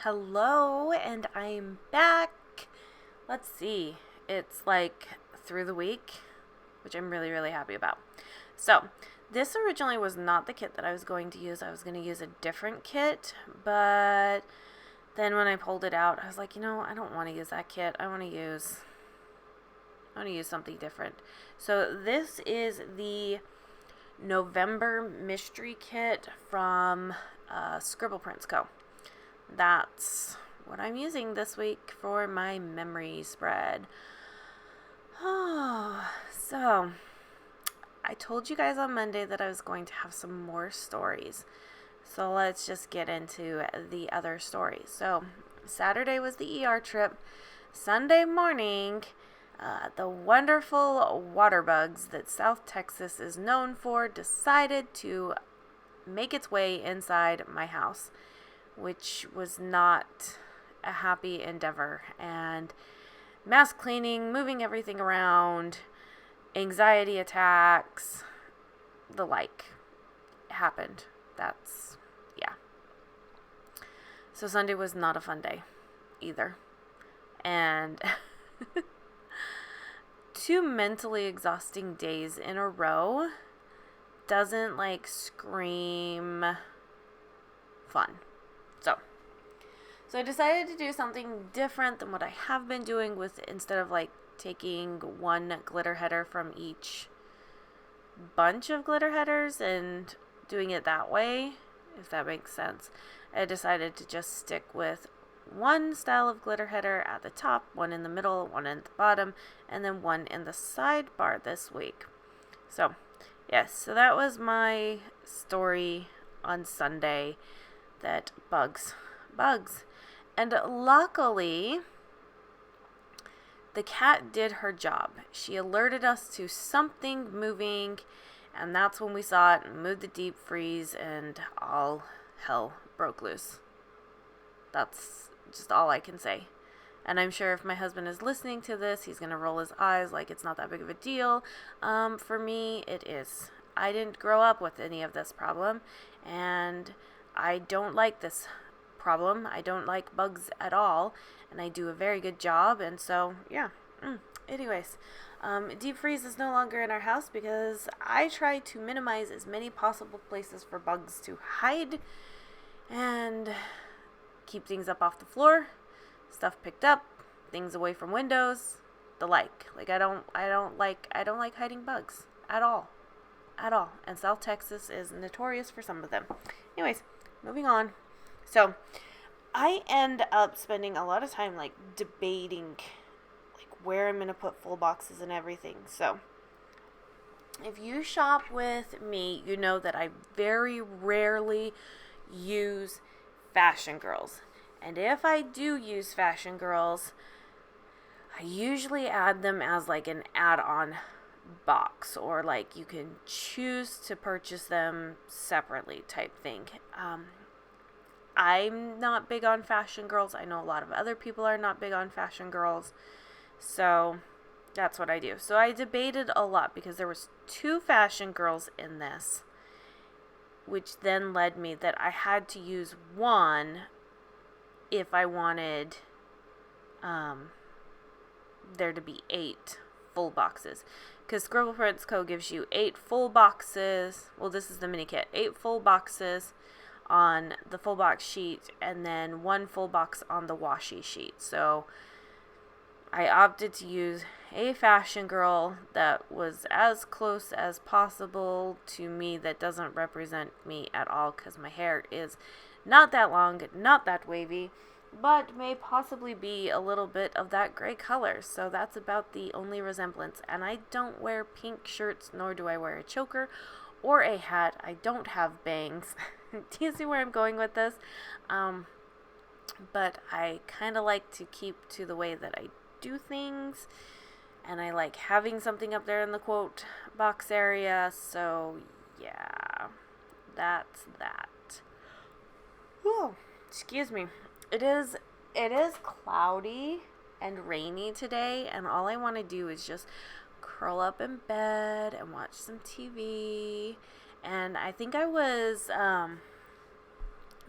Hello, and I'm back. Let's see. It's like through the week, which I'm really, really happy about. So, this originally was not the kit that I was going to use. I was going to use a different kit, but then when I pulled it out, I was like, I don't want to use that kit. I want to use something different. So, this is the November mystery kit from Scribble Prints Co. That's what I'm using this week for my memory spread. So I told you guys on Monday that I was going to have some more stories. So let's just get into the other stories. So Saturday was the ER trip. Sunday morning, the wonderful water bugs that South Texas is known for decided to make its way inside my house, which was not a happy endeavor. And mass cleaning, moving everything around, anxiety attacks, the like happened. Yeah. So Sunday was not a fun day either. And 2 mentally exhausting days in a row doesn't scream fun. So I decided to do something different than what I have been doing with, instead of taking one glitter header from each bunch of glitter headers and doing it that way, if that makes sense. I decided to just stick with one style of glitter header at the top, one in the middle, one at the bottom, and then one in the sidebar this week. So, yes, so that was my story on Sunday, that bugs. And luckily, the cat did her job. She alerted us to something moving, and that's when we saw it and moved the deep freeze, and all hell broke loose. That's just all I can say. And I'm sure if my husband is listening to this, he's going to roll his eyes like it's not that big of a deal. For me, it is. I didn't grow up with any of this problem, and I don't like this problem. I don't like bugs at all, and I do a very good job, and so yeah. Anyways, deep freeze is no longer in our house because I try to minimize as many possible places for bugs to hide and keep things up off the floor, stuff picked up, things away from windows, the like. I don't like hiding bugs at all. And South Texas is notorious for some of them. Anyways, moving on. So, I end up spending a lot of time debating where I'm going to put full boxes and everything. So, if you shop with me, you know that I very rarely use Fashion Girls. And if I do use Fashion Girls, I usually add them as an add-on box, or you can choose to purchase them separately type thing. I'm not big on Fashion Girls. I know a lot of other people are not big on Fashion Girls. So that's what I do. So I debated a lot because there was 2 Fashion Girls in this, which then led me that I had to use one if I wanted there to be 8 full boxes. Because Scribble Prints Co. gives you 8 full boxes. Well, this is the mini kit. 8 full boxes on the full box sheet, and then 1 full box on the washi sheet. So I opted to use a Fashion Girl that was as close as possible to me, that doesn't represent me at all, because my hair is not that long, not that wavy, but may possibly be a little bit of that gray color. So that's about the only resemblance. And I don't wear pink shirts, nor do I wear a choker or a hat. I don't have bangs. Do you see where I'm going with this? But I kind of like to keep to the way that I do things, and I like having something up there in the quote box area. So yeah, that's that. Whoa, excuse me. It is cloudy and rainy today, and all I want to do is just curl up in bed and watch some TV. And I think I was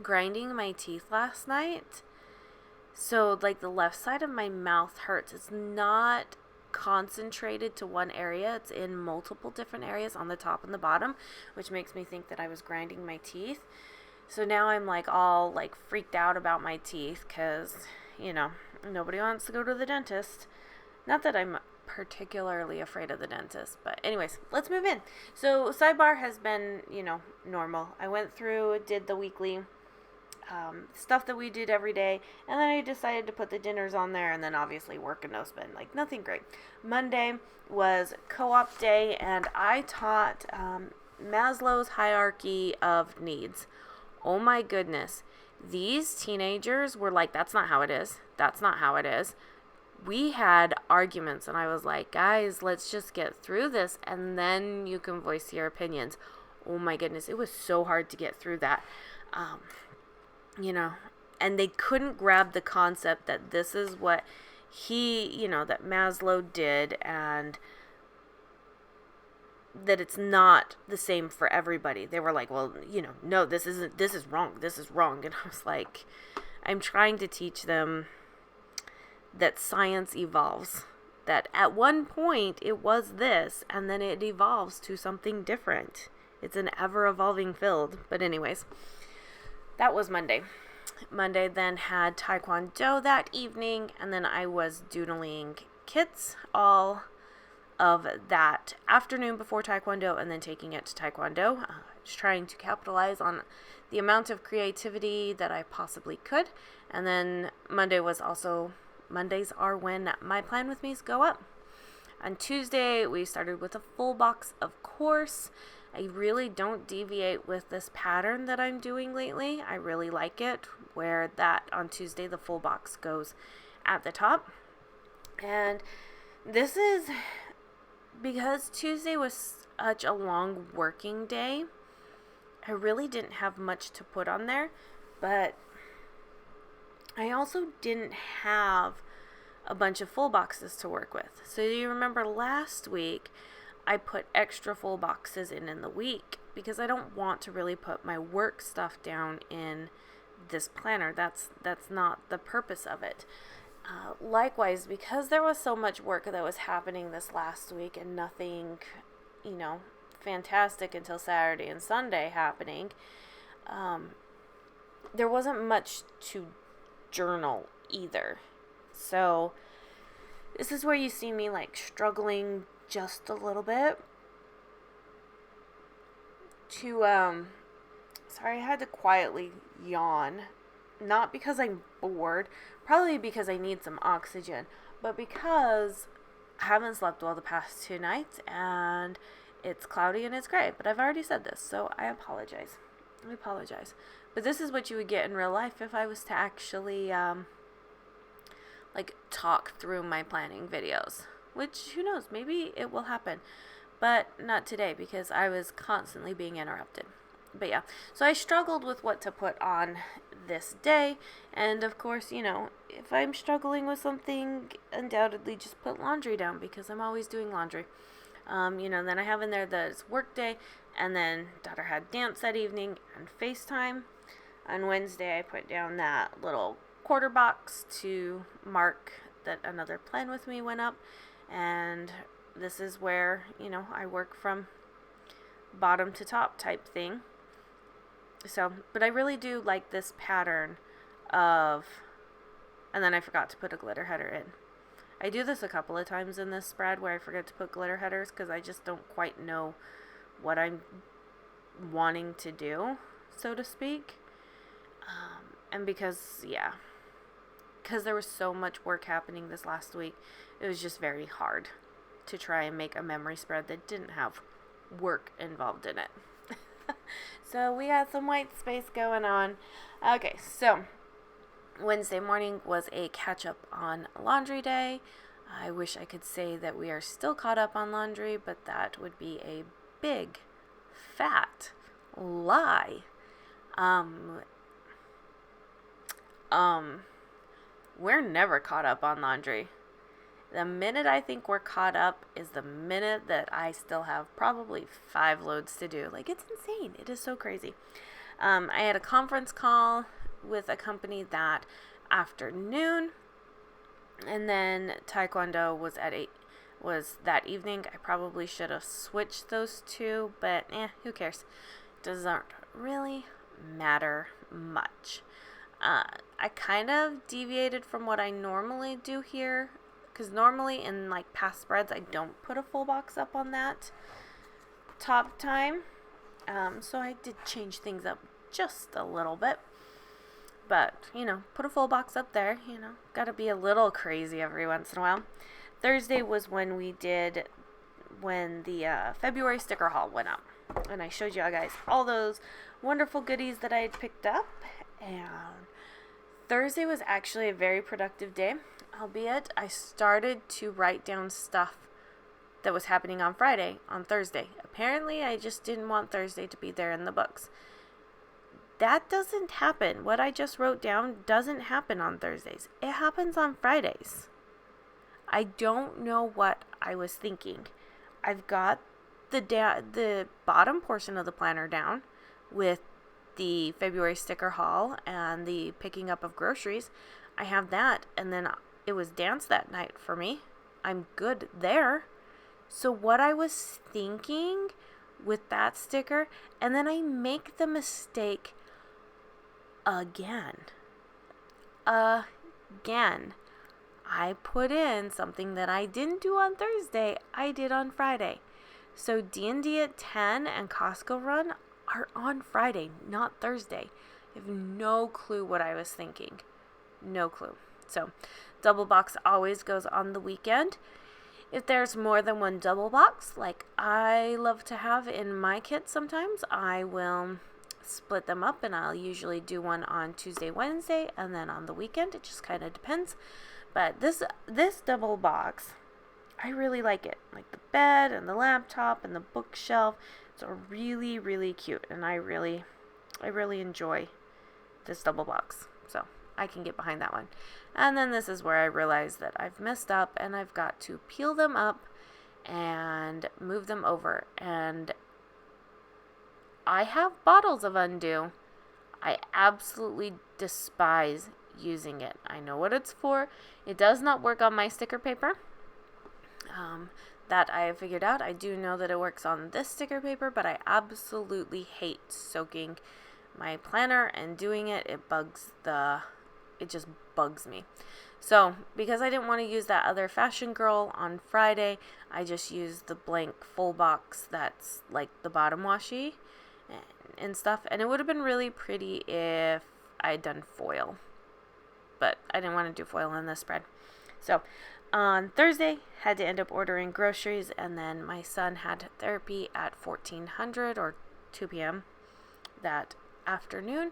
grinding my teeth last night, So, like, the left side of my mouth hurts. It's not concentrated to one area. It's in multiple different areas on the top and the bottom, which makes me think that I was grinding my teeth. So now I'm, like, all, like, freaked out about my teeth because, you know, nobody wants to go to the dentist. Not that I'm particularly afraid of the dentist, but anyways, let's move in. So sidebar has been, you know, normal. I went through, did the weekly stuff that we did every day, and then I decided to put the dinners on there, and then obviously work and no spend, like nothing great. Monday was co-op day, and I taught Maslow's hierarchy of needs. Oh my goodness, these teenagers were like, that's not how it is, that's not how it is. We had arguments, and I was like, guys, let's just get through this, and then you can voice your opinions. Oh my goodness, it was so hard to get through that. You know, and they couldn't grab the concept that this is what that Maslow did, and that it's not the same for everybody. They were like, well, no, this is wrong. And I was like, I'm trying to teach them that science evolves. That at one point it was this, and then it evolves to something different. It's an ever-evolving field. But anyways, that was Monday. Monday then had Taekwondo that evening, and then I was doodling kits all of that afternoon before Taekwondo, and then taking it to Taekwondo. Just trying to capitalize on the amount of creativity that I possibly could. And then Mondays are when my plan with me's go up. On Tuesday, we started with a full box of course. I really don't deviate with this pattern that I'm doing lately. I really like it, where that on Tuesday the full box goes at the top. And this is because Tuesday was such a long working day. I really didn't have much to put on there, but I also didn't have a bunch of full boxes to work with. So you remember last week I put extra full boxes in the week because I don't want to really put my work stuff down in this planner. That's not the purpose of it. Likewise, because there was so much work that was happening this last week and nothing, fantastic until Saturday and Sunday happening, there wasn't much to journal either. So this is where you see me like struggling just a little bit to sorry, I had to quietly yawn, not because I'm bored, probably because I need some oxygen, but because I haven't slept well the past 2 nights and it's cloudy and it's gray. But I've already said this, so I apologize. But this is what you would get in real life if I was to actually talk through my planning videos. Which, who knows, maybe it will happen. But not today because I was constantly being interrupted. But yeah, so I struggled with what to put on this day. And of course, if I'm struggling with something, undoubtedly just put laundry down because I'm always doing laundry. Then I have in there that it's work day. And then daughter had dance that evening and FaceTime. On Wednesday, I put down that little quarter box to mark that another plan with me went up. And this is where, I work from bottom to top type thing. So, but I really do like this pattern of, and then I forgot to put a glitter header in. I do this a couple of times in this spread where I forget to put glitter headers because I just don't quite know what I'm wanting to do, so to speak. And because there was so much work happening this last week, it was just very hard to try and make a memory spread that didn't have work involved in it. So we had some white space going on. Okay, so Wednesday morning was a catch up on laundry day. I wish I could say that we are still caught up on laundry, but that would be a big, fat lie. We're never caught up on laundry. The minute I think we're caught up is the minute that I still have probably 5 loads to do. Like, it's insane. It is so crazy. I had a conference call with a company that afternoon. And then Taekwondo was that evening. I probably should have switched those two, but who cares? Doesn't really matter much. I kind of deviated from what I normally do here, because normally in like past spreads I don't put a full box up on that top time. So I did change things up just a little bit. But, put a full box up there, gotta be a little crazy every once in a while. Thursday was when the February sticker haul went up. And I showed you guys all those wonderful goodies that I had picked up. And Thursday was actually a very productive day, albeit I started to write down stuff that was happening on Thursday. Apparently, I just didn't want Thursday to be there in the books. That doesn't happen. What I just wrote down doesn't happen on Thursdays. It happens on Fridays. I don't know what I was thinking. I've got the bottom portion of the planner down with the February sticker haul and the picking up of groceries. I have that, and then it was dance that night for me. I'm good there. So what I was thinking with that sticker, and then I make the mistake again. I put in something that I didn't do on Thursday, I did on Friday. So D&D at 10 and Costco Run are on Friday, not Thursday. I have no clue what I was thinking. No clue. So double box always goes on the weekend. If there's more than one double box, like I love to have in my kit sometimes, I will split them up, and I'll usually do one on Tuesday, Wednesday, and then on the weekend. It just kind of depends. But this double box, I really like it. Like the bed and the laptop and the bookshelf. It's really, really cute, and I really enjoy this double box. So I can get behind that one. And then this is where I realized that I've messed up, and I've got to peel them up and move them over. And I have bottles of Undo. I absolutely despise using it. I know what it's for. It does not work on my sticker paper. That I figured out. I do know that it works on this sticker paper, but I absolutely hate soaking my planner and doing it. It just bugs me. So, because I didn't want to use that other Fashion Girl on Friday, I just used the blank full box that's like the bottom washi and stuff. And it would have been really pretty if I had done foil. But I didn't want to do foil on this spread. So, on Thursday, had to end up ordering groceries, and then my son had therapy at 1400 or 2 p.m. that afternoon.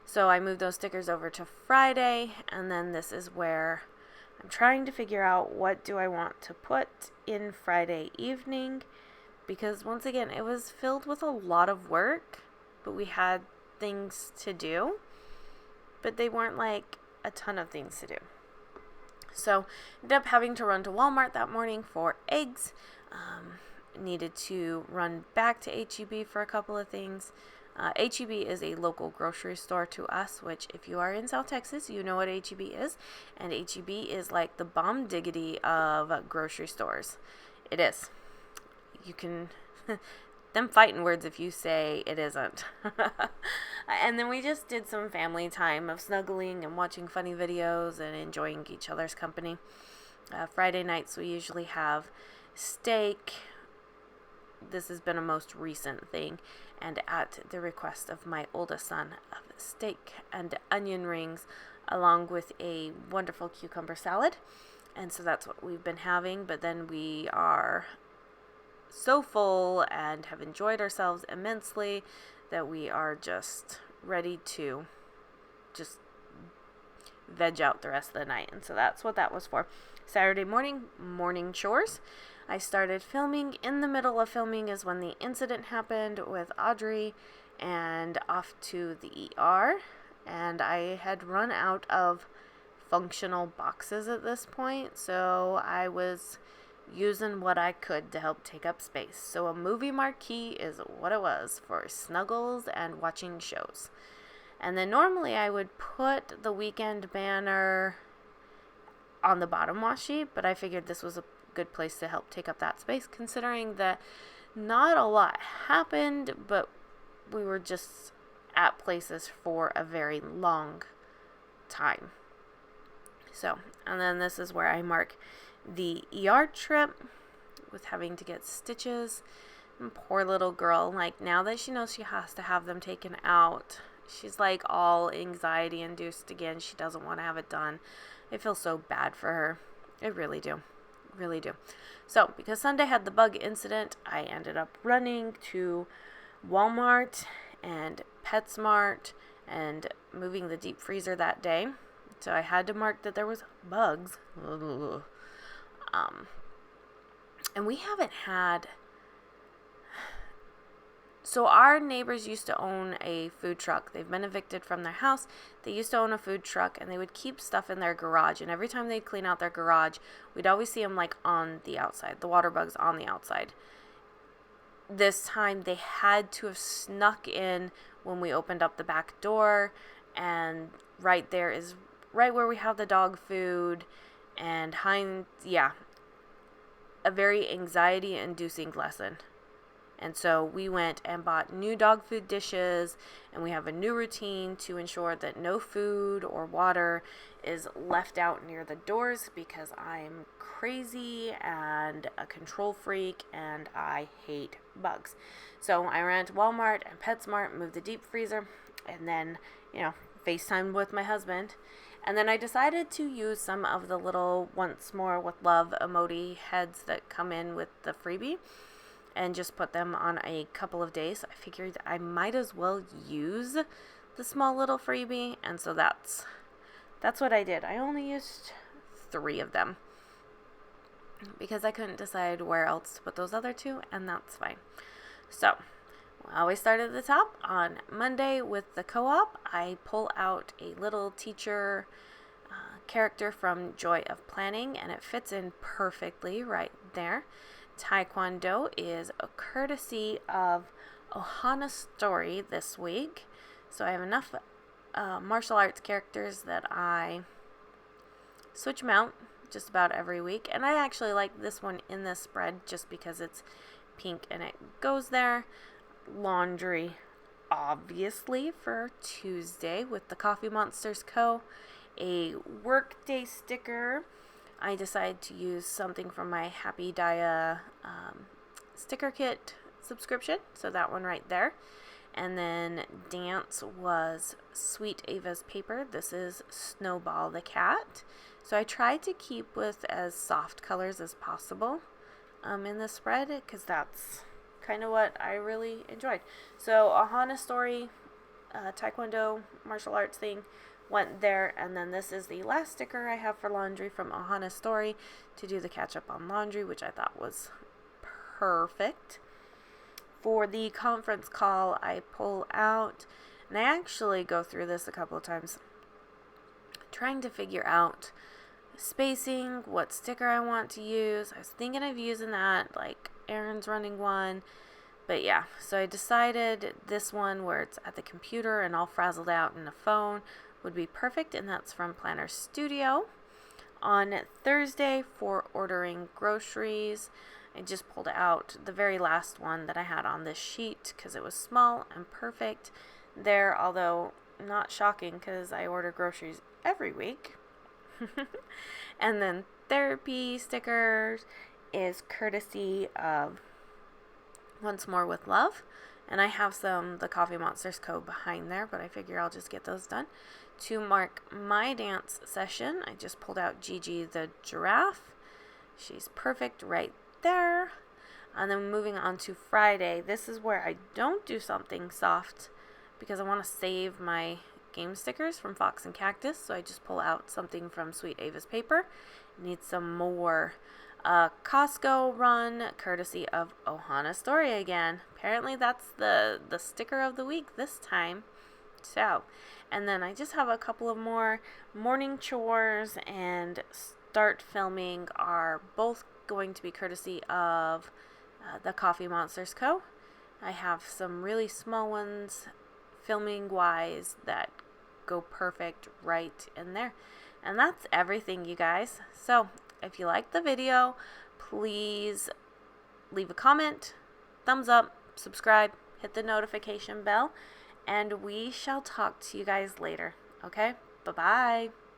So I moved those stickers over to Friday, and then this is where I'm trying to figure out what do I want to put in Friday evening, because once again, it was filled with a lot of work, but we had things to do, but they weren't like a ton of things to do. So ended up having to run to Walmart that morning for eggs. Needed to run back to H-E-B for a couple of things. H-E-B is a local grocery store to us, which if you are in South Texas, you know what H-E-B is. And H-E-B is like the bomb diggity of grocery stores. It is. You can... them fighting words if you say it isn't. And then we just did some family time of snuggling and watching funny videos and enjoying each other's company. Friday nights we usually have steak. This has been a most recent thing, and at the request of my oldest son, of steak and onion rings along with a wonderful cucumber salad. And so that's what we've been having, but then we are so full and have enjoyed ourselves immensely that we are just ready to just veg out the rest of the night. And so that's what that was for. Saturday morning chores. I started filming. In the middle of filming is when the incident happened with Audrey, and off to the ER. And I had run out of functional boxes at this point, so I was using what I could to help take up space. So a movie marquee is what it was for snuggles and watching shows. And then normally I would put the weekend banner on the bottom wash sheet, but I figured this was a good place to help take up that space, considering that not a lot happened, but we were just at places for a very long time. So, and then this is where I mark the ER trip with having to get stitches. And poor little girl, like, now that she knows she has to have them taken out, she's like all anxiety induced again. She doesn't want to have it done. I feel so bad for her. I really do. Really do. So, because Sunday had the bug incident, I ended up running to Walmart and PetSmart and moving the deep freezer that day. So I had to mark that there was bugs. And we haven't had... So our neighbors used to own a food truck. They've been evicted from their house. They used to own a food truck, and they would keep stuff in their garage. And every time they'd clean out their garage, we'd always see them like on the outside, the water bugs on the outside. This time they had to have snuck in when we opened up the back door, and right there is right where we have the dog food, and a very anxiety-inducing lesson. And so we went and bought new dog food dishes, and we have a new routine to ensure that no food or water is left out near the doors, because I'm crazy and a control freak and I hate bugs. So I ran to Walmart and PetSmart, moved the deep freezer, and then, FaceTimed with my husband. And then I decided to use some of the little Once More with Love emoji heads that come in with the freebie, and just put them on a couple of days. I figured I might as well use the small little freebie, and so that's what I did. I only used 3 of them because I couldn't decide where else to put those other 2, and that's fine. So I always start at the top. On Monday with the co-op, I pull out a little teacher character from Joy of Planning, and it fits in perfectly right there. Taekwondo is a courtesy of Ohana Story this week. So I have enough martial arts characters that I switch them out just about every week. And I actually like this one in this spread just because it's pink and it goes there. Laundry, obviously, for Tuesday with the Coffee Monsters Co. A workday sticker. I decided to use something from my Happy Dia sticker kit subscription, so that one right there. And then dance was Sweet Ava's paper. This is Snowball the cat. So I tried to keep with as soft colors as possible in this spread, because that's kind of what I really enjoyed. So Ohana Story, Taekwondo, martial arts thing, went there, and then this is the last sticker I have for laundry from Ohana Story to do the catch up on laundry, which I thought was perfect. For the conference call, I pull out, and I actually go through this a couple of times, trying to figure out spacing, what sticker I want to use. I was thinking of using that, like Aaron's running one, but yeah, so I decided this one where it's at the computer and all frazzled out in a phone would be perfect, and that's from Planner Studio. On Thursday, for ordering groceries, I just pulled out the very last one that I had on this sheet because it was small and perfect there, although not shocking because I order groceries every week. And then therapy stickers is courtesy of Once More with Love, and I have the Coffee Monsters Co. behind there, but I figure I'll just get those done. To mark my dance session, I just pulled out Gigi the giraffe. She's perfect right there. And then moving on to Friday, this is where I don't do something soft because I want to save my game stickers from Fox and Cactus, so I just pull out something from Sweet Ava's paper. Need some more Costco run, courtesy of Ohana Story again. Apparently that's the sticker of the week this time. So, and then I just have a couple of more morning chores, and start filming are both going to be courtesy of the Coffee Monsters Co. I have some really small ones filming wise that go perfect right in there. And that's everything, you guys. So if you liked the video, please leave a comment, thumbs up, subscribe, hit the notification bell, and we shall talk to you guys later. Okay? Bye-bye.